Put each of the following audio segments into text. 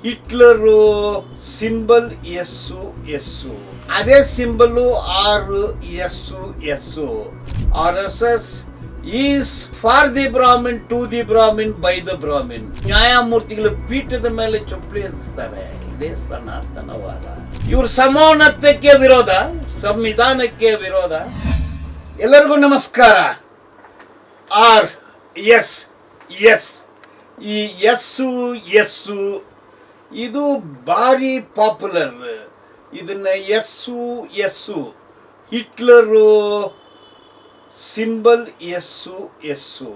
Hitler symbol S, ಅದೇ symbol S. RSS is for the Brahmin, to the Brahmin, by the Brahmin. ನ್ಯಾಯಮೂರ್ತಿಗಳು ಪೀಠದ ಮೇಲೆ ಚಪ್ಪಲಿ ಇರಿಸ್ತಾರೆ. ಇದೇ ಸನಾತನವಾದ. ಇವರು ಸಮಾನತೆಗೆ ವಿರೋಧ, ಸಂವಿಧಾನಕ್ಕೆ ವಿರೋಧ. ಎಲ್ಲರಿಗೂ ನಮಸ್ಕಾರ. ಎಸ್ ಈ ಎಸ್ಸು ಇದು ಭಾರಿ ಪಾಪ್ಯುಲರ್. ಇದನ್ನ ಎಸ್ಸು ಹಿಟ್ಲರು ಸಿಂಬಲ್ ಎಸ್ಸು,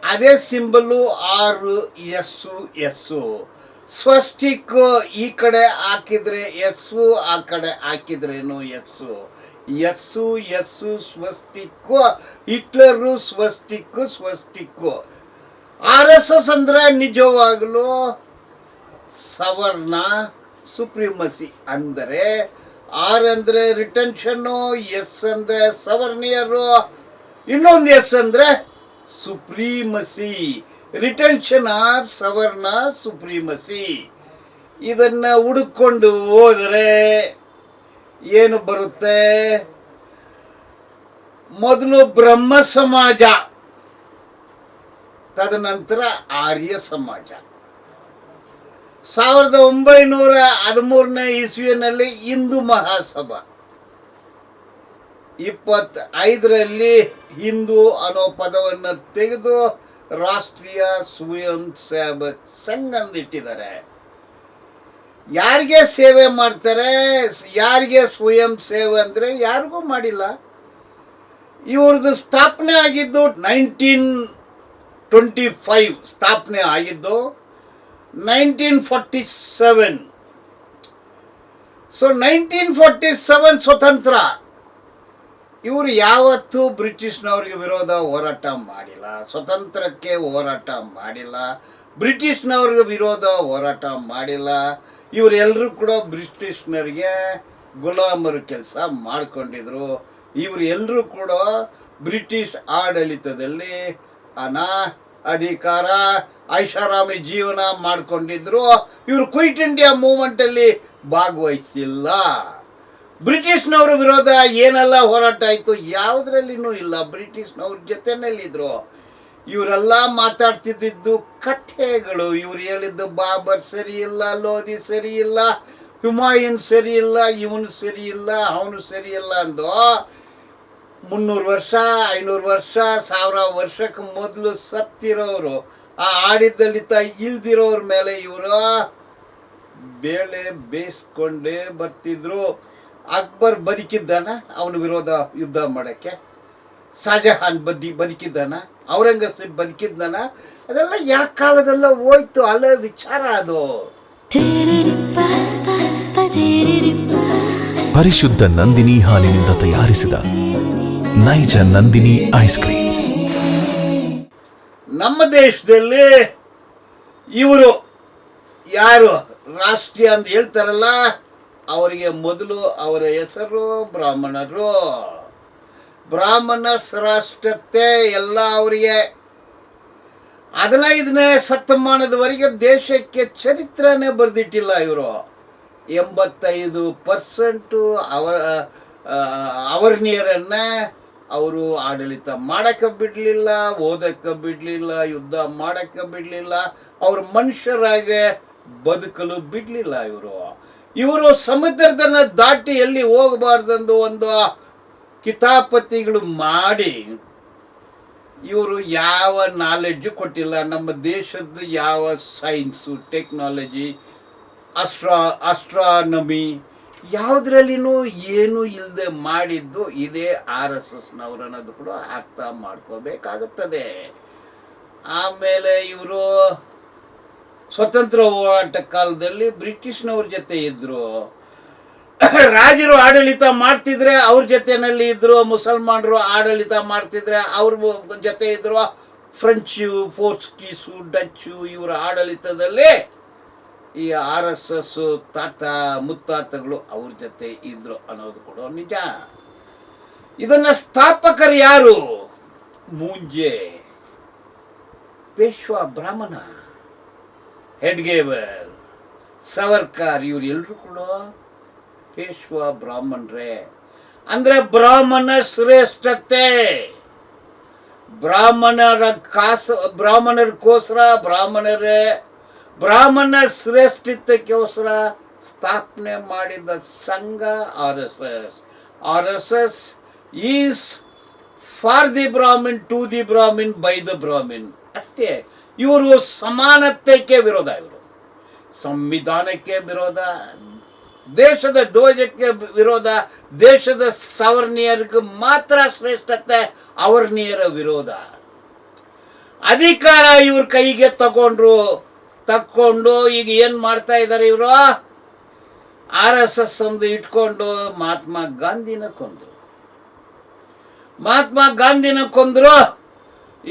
ಅದೇ ಸಿಂಬಲು ಎಸ್ಸು. ಸ್ವಸ್ಟಿಕ್ ಈ ಕಡೆ ಹಾಕಿದ್ರೆ ಎಸ್ಸು, ಆ ಕಡೆ ಹಾಕಿದ್ರೇನು ಎಸ್ಸು. ಸ್ವಸ್ಟಿಕ್ಕು, ಹಿಟ್ಲರು ಸ್ವಸ್ಟಿಕ್ಕು. RSS ಅಂದ್ರೆ ನಿಜವಾಗಲೂ ಸವರ್ಣ ಸುಪ್ರೀಮಸಿ. ಅಂದರೆ ಆರ್ ಅಂದ್ರೆ ರಿಟೆನ್ಷನ್ನು, ಎಸ್ ಅಂದ್ರೆ ಸವರ್ಣೀಯರು, ಇನ್ನೊಂದು ಎಸ್ ಅಂದ್ರೆ ಸುಪ್ರೀಮಸಿ, ರಿಟೆನ್ಷನ್ ಆಫ್ ಸವರ್ಣ ಸುಪ್ರೀಮಸಿ. ಇದನ್ನ ಹುಡುಕೊಂಡು ಹೋದರೆ ಏನು ಬರುತ್ತೆ? ಮೊದಲು ಬ್ರಹ್ಮ ಸಮಾಜ, ತದನಂತರ ಆರ್ಯ ಸಮಾಜ. 1913ನೇ ಇಸ್ವಿಯಲ್ಲಿ ಹಿಂದೂ ಮಹಾಸಭಾ, 25ರಲ್ಲಿ ಹಿಂದೂ ಅನ್ನೋ ಪದವನ್ನು ತೆಗೆದು ರಾಷ್ಟ್ರೀಯ ಸ್ವಯಂ ಸೇವಕ್ ಸಂಘ ಅಂದಿಟ್ಟಿದ್ದಾರೆ. ಯಾರಿಗೆ ಸೇವೆ ಮಾಡ್ತಾರೆ? ಯಾರಿಗೆ ಸ್ವಯಂ ಸೇವೆ ಅಂದರೆ ಯಾರಿಗೂ ಮಾಡಿಲ್ಲ. ಇವ್ರದ್ದು ಸ್ಥಾಪನೆ ಆಗಿದ್ದು 1925, ಸ್ಥಾಪನೆ ಆಗಿದ್ದು 1947. ಸೊ 1947 ಸ್ವತಂತ್ರ. ಇವರು ಯಾವತ್ತೂ ಬ್ರಿಟಿಷ್ನವ್ರಿಗೆ ವಿರೋಧ ಹೋರಾಟ ಮಾಡಿಲ್ಲ, ಸ್ವತಂತ್ರಕ್ಕೆ ಹೋರಾಟ ಮಾಡಿಲ್ಲ, ಬ್ರಿಟಿಷ್ನವ್ರಿಗೆ ವಿರೋಧ ಹೋರಾಟ ಮಾಡಿಲ್ಲ. ಇವರೆಲ್ಲರೂ ಕೂಡ ಬ್ರಿಟಿಷ್ನರಿಗೆ ಗುಲಾಮರು ಕೆಲಸ ಮಾಡ್ಕೊಂಡಿದ್ರು. ಇವರೆಲ್ಲರೂ ಕೂಡ ಬ್ರಿಟಿಷ್ ಆಡಳಿತದಲ್ಲಿ ಅಧಿಕಾರ ಐಷಾರಾಮಿ ಜೀವನ ಮಾಡ್ಕೊಂಡಿದ್ರು. ಇವರು ಕ್ವಿಟ್ ಇಂಡಿಯಾ ಮೂವ್ಮೆಂಟಲ್ಲಿ ಭಾಗವಹಿಸಿಲ್ಲ. ಬ್ರಿಟಿಷ್ನವ್ರ ವಿರೋಧ ಏನೆಲ್ಲ ಹೋರಾಟ ಆಯಿತು, ಯಾವುದ್ರಲ್ಲಿನೂ ಇಲ್ಲ. ಬ್ರಿಟಿಷ್ನವ್ರ ಜೊತೆನಲ್ಲಿದ್ರು. ಇವರೆಲ್ಲ ಮಾತಾಡ್ತಿದ್ದು ಕಥೆಗಳು. ಇವ್ರು ಹೇಳಿದ್ದು ಬಾಬರ್ ಸರಿ ಇಲ್ಲ, ಲೋಧಿ ಸರಿ ಇಲ್ಲ, ಹುಮಾಯೂನ್ ಸರಿ ಇಲ್ಲ, ಇವನು ಸರಿ ಇಲ್ಲ, ಅವನು ಸರಿ ಇಲ್ಲ ಅಂದು 300 ವರ್ಷ, 500 ವರ್ಷ, 1000 ವರ್ಷಕ್ಕೆ ಮೊದಲು ಸತ್ತಿರೋರು, ಆ ಆಡಳಿತ ಇಲ್ದಿರೋರ ಮೇಲೆ ಇವರು ಬೇಳೆ ಬೇಯಿಸ್ಕೊಂಡೇ ಬರ್ತಿದ್ರು. ಅಕ್ಬರ್ ಬದುಕಿದ್ದಾನ ಅವನ ವಿರೋಧ ಯುದ್ಧ ಮಾಡೋಕ್ಕೆ? ಶಾಜಹಾನ್ ಬದುಕಿದ್ದಾನ? ಔರಂಗಜೇಬ್ ಬದುಕಿದ್ದಾನ? ಅದೆಲ್ಲ ಯಾವ ಕಾಲದೆಲ್ಲ ಹೋಯ್ತು, ಅಲ್ಲ ವಿಚಾರ ಅದು. ಪರಿಶುದ್ಧ ನಂದಿನಿ ಹಾಲಿನಿಂದ ತಯಾರಿಸಿದ ನೈಜ ನಂದಿನಿ ಐಸ್ ಕ್ರೀಮ್ಸ್. ನಮ್ಮ ದೇಶದಲ್ಲಿ ಇವರು ಯಾರು ರಾಷ್ಟ್ರೀಯ ಅಂತ ಹೇಳ್ತಾರಲ್ಲ, ಅವರಿಗೆ ಮೊದಲು ಅವರ ಹೆಸರು ಬ್ರಾಹ್ಮಣರು. ಬ್ರಾಹ್ಮಣ ರಾಷ್ಟ್ರತೆ ಎಲ್ಲ ಅವರಿಗೆ. 15ನೇ ಶತಮಾನದವರೆಗೆ ದೇಶಕ್ಕೆ ಚರಿತ್ರೆನೇ ಬರೆದಿಟ್ಟಿಲ್ಲ ಇವರು. 85% ಅವರ್ಣೀಯರನ್ನ ಅವರು ಆಡಳಿತ ಮಾಡಕ್ಕೆ ಬಿಡಲಿಲ್ಲ, ಓದಕ್ಕೆ ಬಿಡಲಿಲ್ಲ, ಯುದ್ಧ ಮಾಡಕ್ಕೆ ಬಿಡಲಿಲ್ಲ, ಅವರು ಮನುಷ್ಯರಾಗೆ ಬದುಕಲು ಬಿಡಲಿಲ್ಲ. ಇವರು ಸಮುದ್ರದನ್ನ ದಾಟಿ ಎಲ್ಲಿ ಹೋಗಬಾರ್ದಂದು ಒಂದು ಕಿತಾಪತಿಗಳು ಮಾಡಿ ಇವರು ಯಾವ ನಾಲೆಡ್ಜು ಕೊಟ್ಟಿಲ್ಲ. ನಮ್ಮ ದೇಶದ್ದು ಯಾವ ಸೈನ್ಸು, ಟೆಕ್ನಾಲಜಿ, ಅಸ್ಟ್ರಾನಮಿ ಯಾವುದ್ರಲ್ಲಿನೂ ಏನೂ ಇಲ್ಲದೆ ಮಾಡಿದ್ದು ಇದೇ RSSನವರು ಅನ್ನೋದು ಕೂಡ ಅರ್ಥ ಮಾಡ್ಕೋಬೇಕಾಗುತ್ತದೆ. ಆಮೇಲೆ ಇವರು ಸ್ವತಂತ್ರ ಹೋರಾಟ ಕಾಲದಲ್ಲಿ ಬ್ರಿಟಿಷ್ನವ್ರ ಜೊತೆ ಇದ್ರು. ರಾಜರು ಆಡಳಿತ ಮಾಡ್ತಿದ್ರೆ ಅವ್ರ ಜೊತೆನಲ್ಲಿ ಇದ್ರು, ಮುಸಲ್ಮಾನರು ಆಡಳಿತ ಮಾಡ್ತಿದ್ರೆ ಅವ್ರ ಜೊತೆ ಇದ್ರು, ಫ್ರೆಂಚು, ಪೋರ್ಚುಗೀಸು, ಡಚ್ಚು ಇವರ ಆಡಳಿತದಲ್ಲಿ ಈ RSS ತಾತ ಮುತ್ತಾತಗಳು ಅವ್ರ ಜೊತೆ ಇದ್ರು ಅನ್ನೋದು ಕೂಡ ನಿಜ. ಇದನ್ನ ಸ್ಥಾಪಕರು ಯಾರು? ಮೂಂಜೆ ಪೇಶ್ವಾ ಬ್ರಾಹ್ಮಣ, ಹೆಡ್ಗೇವರ್, ಸವರ್ಕರ್, ಇವ್ರು ಎಲ್ರು ಕೂಡ ಪೇಶ್ವಾ ಬ್ರಾಹ್ಮಣರೇ. ಅಂದ್ರೆ ಬ್ರಾಹ್ಮಣ ಶ್ರೇಷ್ಠತೆ, ಬ್ರಾಹ್ಮಣರಿಗೋಸ್ಕರ ಬ್ರಾಹ್ಮಣ ಶ್ರೇಷ್ಠತೆಗೋಸ್ಕರ ಸ್ಥಾಪನೆ ಮಾಡಿದ ಸಂಘ RSS. RSS is for the Brahmin, to the Brahmin, by the Brahmin ಅಷ್ಟೇ. ಇವರು ಸಮಾನತೆಗೆ ವಿರೋಧ, ಇವರು ಸಂವಿಧಾನಕ್ಕೆ ವಿರೋಧ, ದೇಶದ ಧ್ವಜಕ್ಕೆ ವಿರೋಧ, ದೇಶದ ಸವರ್ಣೀಯರಿಗೆ ಮಾತ್ರ ಶ್ರೇಷ್ಠತೆ, ಅವರ್ಣೀಯರ ವಿರೋಧ. ಅಧಿಕಾರ ಇವ್ರ ಕೈಗೆ ತಕೊಂಡು ಈಗ ಏನ್ ಮಾಡ್ತಾ ಇದ್ದಾರೆ ಇವರು? RSS ಒಂದು ಇಟ್ಕೊಂಡು ಮಹಾತ್ಮ ಗಾಂಧಿನ ಕೊಂದ್ರು.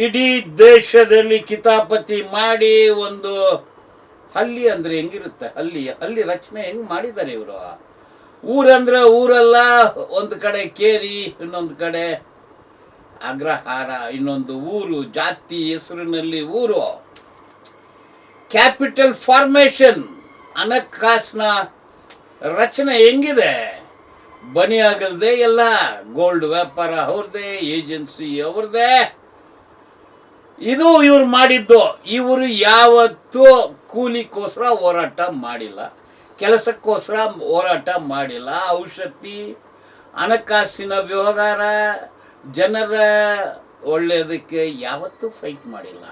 ಇಡೀ ದೇಶದಲ್ಲಿ ಕಿತಾಪತಿ ಮಾಡಿ ಒಂದು ಹಳ್ಳಿ ಅಂದ್ರೆ ಹೆಂಗಿರುತ್ತೆ, ಹಳ್ಳಿ ರಚನೆ ಹೆಂಗ್ ಮಾಡಿದ್ದಾರೆ ಇವರು. ಊರಂದ್ರೆ ಊರಲ್ಲ, ಒಂದು ಕಡೆ ಕೇರಿ, ಇನ್ನೊಂದು ಕಡೆ ಅಗ್ರಹಾರ, ಇನ್ನೊಂದು ಊರು, ಜಾತಿ ಹೆಸರಿನಲ್ಲಿ ಊರು. ಕ್ಯಾಪಿಟಲ್ ಫಾರ್ಮೇಶನ್, ಹಣಕಾಸಿನ ರಚನೆ ಹೆಂಗಿದೆ? ಬನಿ ಆಗಲ್ದೆ ಎಲ್ಲ ಗೋಲ್ಡ್ ವ್ಯಾಪಾರ ಅವ್ರದೇ, ಏಜೆನ್ಸಿ ಅವ್ರದೇ. ಇದು ಇವ್ರು ಮಾಡಿದ್ದು. ಇವರು ಯಾವತ್ತೂ ಕೂಲಿಗೋಸ್ಕರ ಹೋರಾಟ ಮಾಡಿಲ್ಲ, ಕೆಲಸಕ್ಕೋಸ್ಕರ ಹೋರಾಟ ಮಾಡಿಲ್ಲ. ಔಷಧಿ, ಹಣಕಾಸಿನ ವ್ಯವಹಾರ, ಜನರ ಒಳ್ಳೆಯದಕ್ಕೆ ಯಾವತ್ತೂ ಫೈಟ್ ಮಾಡಿಲ್ಲ.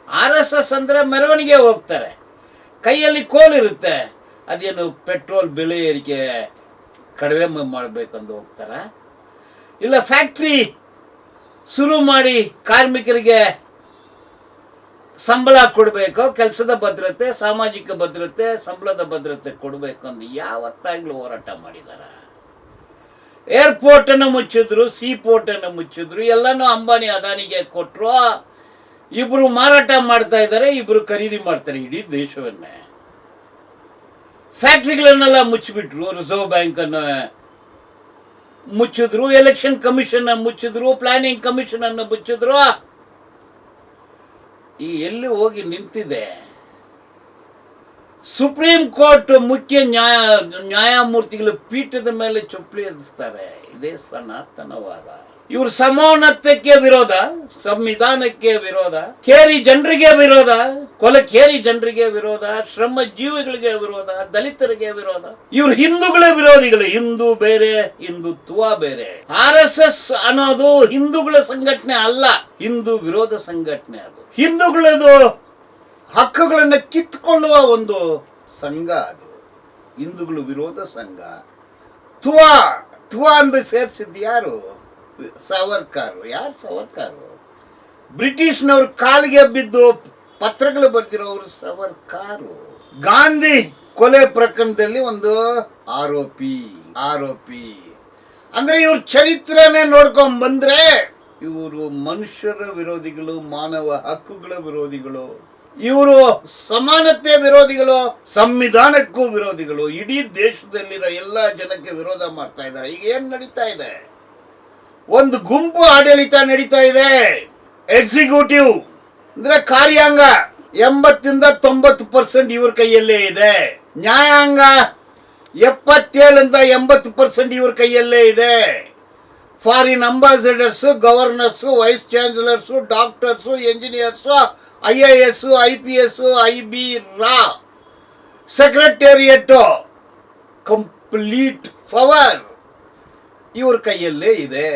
RSS ಅಂದರೆ ಮೆರವಣಿಗೆ ಹೋಗ್ತಾರೆ, ಕೈಯಲ್ಲಿ ಕೋಲಿರುತ್ತೆ. ಅದೇನು ಪೆಟ್ರೋಲ್ ಬೆಲೆ ಏರಿಕೆ ಕಡಿಮೆ ಮಾಡಬೇಕಂದು ಹೋಗ್ತಾರ? ಇಲ್ಲ ಫ್ಯಾಕ್ಟ್ರಿ ಶುರು ಮಾಡಿ ಕಾರ್ಮಿಕರಿಗೆ ಸಂಬಳ ಕೊಡಬೇಕು, ಕೆಲಸದ ಭದ್ರತೆ, ಸಾಮಾಜಿಕ ಭದ್ರತೆ, ಸಂಬಳದ ಭದ್ರತೆ ಕೊಡಬೇಕಂದು ಯಾವತ್ತಾಗ್ಲೂ ಹೋರಾಟ ಮಾಡಿದಾರ? ಏರ್ಪೋರ್ಟ್ ಅನ್ನು ಮುಚ್ಚಿದ್ರು, ಸೀ ಪೋರ್ಟ್ ಅನ್ನು ಮುಚ್ಚಿದ್ರು, ಎಲ್ಲಾನು ಅಂಬಾನಿ ಅದಾನಿಗೆ ಕೊಟ್ಟರು. ಇಬ್ರು ಮಾರಾಟ ಮಾಡ್ತಾ ಇದ್ದಾರೆ, ಇಬ್ರು ಖರೀದಿ ಮಾಡ್ತಾರೆ ಇಡೀ ದೇಶವನ್ನೇ. ಫ್ಯಾಕ್ಟ್ರಿಗಳನ್ನೆಲ್ಲ ಮುಚ್ಚಿಬಿಟ್ರು, ರಿಸರ್ವ್ ಬ್ಯಾಂಕ್ ಅನ್ನು ಮುಚ್ಚಿದ್ರು, ಎಲೆಕ್ಷನ್ ಕಮಿಷನ್ ಮುಚ್ಚಿದ್ರು, ಪ್ಲಾನಿಂಗ್ ಕಮಿಷನ್ ಅನ್ನು ಮುಚ್ಚಿದ್ರು. ಈ ಎಲ್ಲಿ ಹೋಗಿ ನಿಂತಿದೆ? ಸುಪ್ರೀಂ ಕೋರ್ಟ್ ಮುಖ್ಯ ನ್ಯಾಯಮೂರ್ತಿಗಳ ಪೀಠದ ಮೇಲೆ ಚೊಪ್ಪಲಿ ಎದುರಿಸ್ತಾರೆ. ಇದೇ ಸನಾತನವಾದ. ಇವರು ಸಮಾನತೆಗೆ ವಿರೋಧ, ಸಂವಿಧಾನಕ್ಕೆ ವಿರೋಧ, ಕೇರಿ ಜನರಿಗೆ ವಿರೋಧ, ಕೇರಿ ಜನರಿಗೆ ವಿರೋಧ, ಶ್ರಮ ಜೀವಿಗಳಿಗೆ ವಿರೋಧ, ದಲಿತರಿಗೆ ವಿರೋಧ. ಇವರು ಹಿಂದೂಗಳ ವಿರೋಧಿಗಳು. ಹಿಂದೂ ಬೇರೆ, ಹಿಂದುತ್ವ ಬೇರೆ. RSS ಅನ್ನೋದು ಹಿಂದೂಗಳ ಸಂಘಟನೆ ಅಲ್ಲ, ಹಿಂದೂ ವಿರೋಧ ಸಂಘಟನೆ. ಅದು ಹಿಂದೂಗಳದು ಹಕ್ಕುಗಳನ್ನು ಕಿತ್ತುಕೊಳ್ಳುವ ಒಂದು ಸಂಘ. ಅದು ಹಿಂದೂಗಳು ವಿರೋಧ ಸಂಘ. ತುವಾ ಅಂತ ಸೇರಿಸಿದ್ದು ಯಾರು? ಸವರ್ಕರ್. ಯಾರು ಸವರ್ಕರ್? ಬ್ರಿಟಿಷ್ನವ್ರ ಕಾಲಿಗೆ ಬಿದ್ದು ಪತ್ರಗಳು ಬರ್ತಿರೋರು ಸವರ್ಕರ್. ಗಾಂಧಿ ಕೊಲೆ ಪ್ರಕರಣದಲ್ಲಿ ಒಂದು ಆರೋಪಿ. ಅಂದ್ರೆ ಇವ್ರ ಚರಿತ್ರೆನೇ ನೋಡ್ಕೊಂಡ್ ಬಂದ್ರೆ ಇವರು ಮನುಷ್ಯರ ವಿರೋಧಿಗಳು, ಮಾನವ ಹಕ್ಕುಗಳ ವಿರೋಧಿಗಳು, ಇವರು ಸಮಾನತೆ ವಿರೋಧಿಗಳು, ಸಂವಿಧಾನಕ್ಕೂ ವಿರೋಧಿಗಳು. ಇಡೀ ದೇಶದಲ್ಲಿರೋ ಎಲ್ಲ ಜನಕ್ಕೆ ವಿರೋಧ ಮಾಡ್ತಾ ಇದ್ದಾರೆ. ಈಗ ಏನ್ ನಡೀತಾ ಇದೆ? ಒಂದು ಗುಂಪು ಆಡಳಿತ ನಡೀತಾ ಇದೆ. ಎಕ್ಸಿಕ್ಯೂಟಿವ್ ಅಂದ್ರೆ ಕಾರ್ಯಾಂಗ 80-90% ಇವ್ರ ಕೈಯಲ್ಲೇ ಇದೆ. ನ್ಯಾಯಾಂಗ 77-80% ಇವ್ರ ಕೈಯಲ್ಲೇ ಇದೆ. Foreign ambassadors, governors, vice chancellors, doctors, engineers, IAS, IPS, IB, ರಾ, ಸೆಕ್ರೆಟೇರಿಯಟ್, ಕಂಪ್ಲೀಟ್ ಪವರ್ ಇವ್ರ ಕೈಯಲ್ಲೇ ಇದೆ.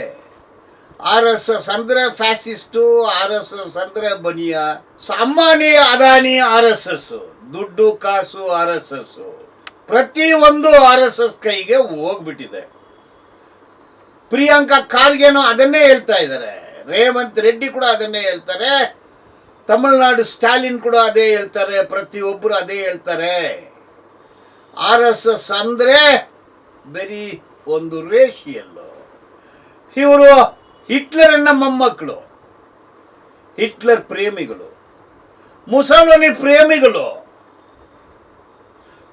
RSS ಅಂದ್ರೆ ಫ್ಯಾಸಿಸ್ಟು, RSS ಅಂದ್ರೆ ಬನಿಯಾ. ಅಂಬಾನಿ ಅದಾನಿ RSS, ದುಡ್ಡು ಕಾಸು RSS, ಪ್ರತಿಯೊಂದು RSS ಕೈಗೆ ಹೋಗ್ಬಿಟ್ಟಿದೆ. ಪ್ರಿಯಾಂಕಾ ಖಾರ್ಗೆನೂ ಅದನ್ನೇ ಹೇಳ್ತಾ ಇದ್ದಾರೆ, ರೇವಂತ್ ರೆಡ್ಡಿ ಕೂಡ ಅದನ್ನೇ ಹೇಳ್ತಾರೆ, ತಮಿಳುನಾಡು ಸ್ಟಾಲಿನ್ ಕೂಡ ಅದೇ ಹೇಳ್ತಾರೆ, ಪ್ರತಿಯೊಬ್ಬರು ಅದೇ ಹೇಳ್ತಾರೆ. RSS ಅಂದ್ರೆ ಬರೀ ಒಂದು ರೇಷಿಯಲ್. ಇವರು ಹಿಟ್ಲರನ್ನ ಮೊಮ್ಮಕ್ಕಳು, ಹಿಟ್ಲರ್ ಪ್ರೇಮಿಗಳು, ಮುಸೋಲಿನಿ ಪ್ರೇಮಿಗಳು,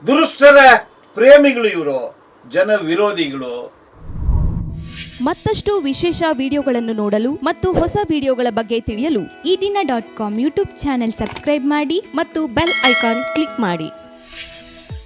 ದುರುಷ್ಟರ ಪ್ರೇಮಿಗಳು, ಇವರು ಜನ ವಿರೋಧಿಗಳು. ಮತ್ತಷ್ಟು ವಿಶೇಷ ವಿಡಿಯೋಗಳನ್ನು ನೋಡಲು ಮತ್ತು ಹೊಸ ವಿಡಿಯೋಗಳ ಬಗ್ಗೆ ತಿಳಿಯಲು ಈ ದಿನ .com ಯೂಟ್ಯೂಬ್ ಚಾನೆಲ್ ಸಬ್ಸ್ಕ್ರೈಬ್ ಮಾಡಿ ಮತ್ತು ಬೆಲ್ ಐಕಾನ್ ಕ್ಲಿಕ್ ಮಾಡಿ.